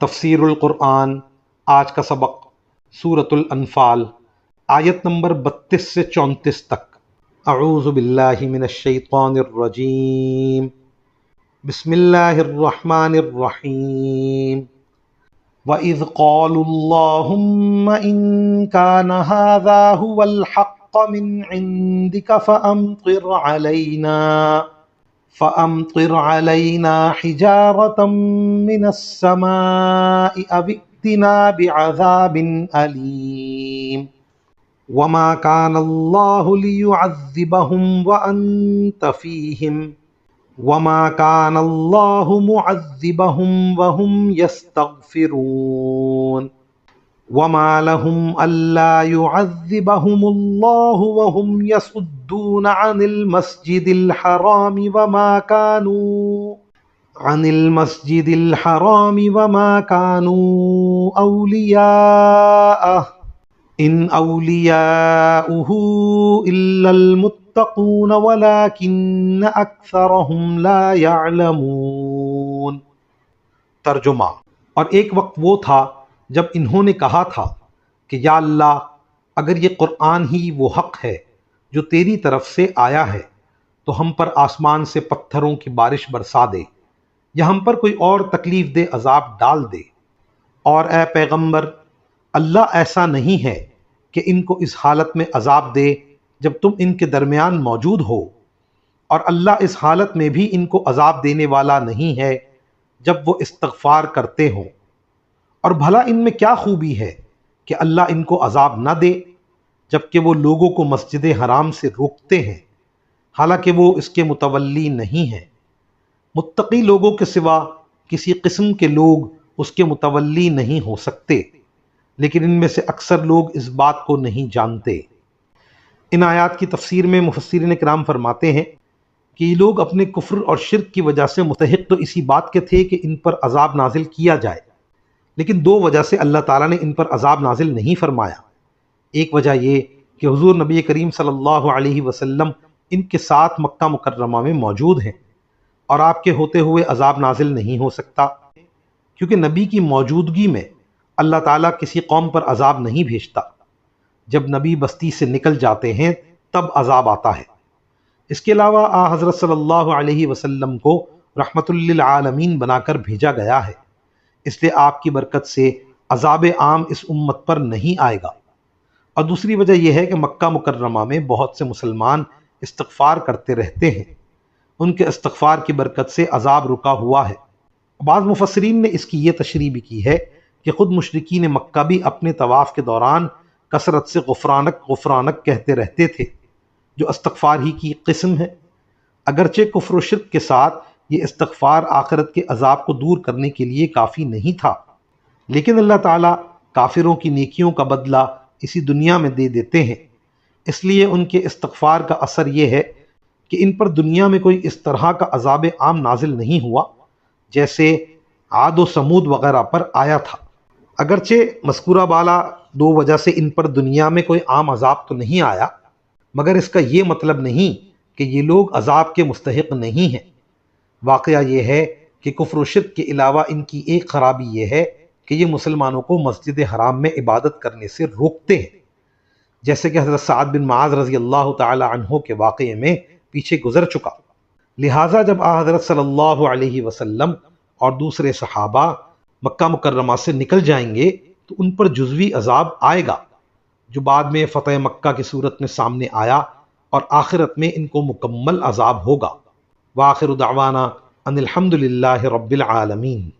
تفسیر القرآن آج کا سبق سورۃ الانفال آیت نمبر 32 سے 34 تک۔ اعوذ باللہ من الشیطان الرجیم، بسم اللہ الرحمن الرحیم۔ وَإِذْ قَالُوا اللَّهُمَّ إِن كَانَ هَذَا هُوَ الْحَقَّ مِنْ عِنْدِكَ فَأَمْطِرْ عَلَيْنَا حِجَارَةً مِّنَ السَّمَاءِ أَوِ ائْتِنَا بِعَذَابٍ أَلِيمٍ وَمَا كَانَ اللَّهُ لِيُعَذِّبَهُمْ وَأَنْتَ فِيهِمْ وَمَا كَانَ اللَّهُ مُعَذِّبَهُمْ وَهُمْ يَسْتَغْفِرُونَ وَمَا لَهُمْ أَلَّا يُعَذِّبَهُمُ اللَّهُ وَهُمْ يَصُدُّونَ عَنِ الْمَسْجِدِ الْحَرَامِ وَمَا كَانُوا أَوْلِيَاءَهُ إِنْ أَوْلِيَاؤُهُ إِلَّا الْمُتَّقُونَ وَلَكِنَّ أَكْثَرَهُمْ لَا يَعْلَمُونَ۔ ترجمہ۔ اور ایک وقت وہ تھا جب انہوں نے کہا تھا کہ یا اللہ، اگر یہ قرآن ہی وہ حق ہے جو تیری طرف سے آیا ہے تو ہم پر آسمان سے پتھروں کی بارش برسا دے یا ہم پر کوئی اور تکلیف دہ عذاب ڈال دے۔ اور اے پیغمبر، اللہ ایسا نہیں ہے کہ ان کو اس حالت میں عذاب دے جب تم ان کے درمیان موجود ہو، اور اللہ اس حالت میں بھی ان کو عذاب دینے والا نہیں ہے جب وہ استغفار کرتے ہوں۔ اور بھلا ان میں کیا خوبی ہے کہ اللہ ان کو عذاب نہ دے جبکہ وہ لوگوں کو مسجد حرام سے روکتے ہیں، حالانکہ وہ اس کے متولی نہیں ہیں۔ متقی لوگوں کے سوا کسی قسم کے لوگ اس کے متولی نہیں ہو سکتے، لیکن ان میں سے اکثر لوگ اس بات کو نہیں جانتے۔ ان آیات کی تفسیر میں مفسرین کرام فرماتے ہیں کہ یہ لوگ اپنے کفر اور شرک کی وجہ سے مستحق تو اسی بات کے تھے کہ ان پر عذاب نازل کیا جائے، لیکن دو وجہ سے اللہ تعالیٰ نے ان پر عذاب نازل نہیں فرمایا۔ ایک وجہ یہ کہ حضور نبی کریم صلی اللہ علیہ وسلم ان کے ساتھ مکہ مکرمہ میں موجود ہیں، اور آپ کے ہوتے ہوئے عذاب نازل نہیں ہو سکتا، کیونکہ نبی کی موجودگی میں اللہ تعالیٰ کسی قوم پر عذاب نہیں بھیجتا۔ جب نبی بستی سے نکل جاتے ہیں تب عذاب آتا ہے۔ اس کے علاوہ حضرت صلی اللہ علیہ وسلم کو رحمت للعالمین بنا کر بھیجا گیا ہے، اس لیے آپ کی برکت سے عذاب عام اس امت پر نہیں آئے گا۔ اور دوسری وجہ یہ ہے کہ مکہ مکرمہ میں بہت سے مسلمان استغفار کرتے رہتے ہیں، ان کے استغفار کی برکت سے عذاب رکا ہوا ہے۔ بعض مفسرین نے اس کی یہ تشریح بھی کی ہے کہ خود مشرکین مکہ بھی اپنے طواف کے دوران کثرت سے غفرانک غفرانک کہتے رہتے تھے، جو استغفار ہی کی قسم ہے۔ اگرچہ کفر و شرک کے ساتھ یہ استغفار آخرت کے عذاب کو دور کرنے کے لیے کافی نہیں تھا، لیکن اللہ تعالیٰ کافروں کی نیکیوں کا بدلہ اسی دنیا میں دے دیتے ہیں، اس لیے ان کے استغفار کا اثر یہ ہے کہ ان پر دنیا میں کوئی اس طرح کا عذاب عام نازل نہیں ہوا جیسے عاد و سمود وغیرہ پر آیا تھا۔ اگرچہ مذکورہ بالا دو وجہ سے ان پر دنیا میں کوئی عام عذاب تو نہیں آیا، مگر اس کا یہ مطلب نہیں کہ یہ لوگ عذاب کے مستحق نہیں ہیں۔ واقعہ یہ ہے کہ کفر و شرک کے علاوہ ان کی ایک خرابی یہ ہے کہ یہ مسلمانوں کو مسجد حرام میں عبادت کرنے سے روکتے ہیں، جیسے کہ حضرت سعد بن معاذ رضی اللہ تعالی عنہ کے واقعے میں پیچھے گزر چکا۔ لہٰذا جب حضرت صلی اللہ علیہ وسلم اور دوسرے صحابہ مکہ مکرمہ سے نکل جائیں گے تو ان پر جزوی عذاب آئے گا، جو بعد میں فتح مکہ کی صورت میں سامنے آیا، اور آخرت میں ان کو مکمل عذاب ہوگا۔ وآخر دعوانا ان الحمد للہ رب العالمین۔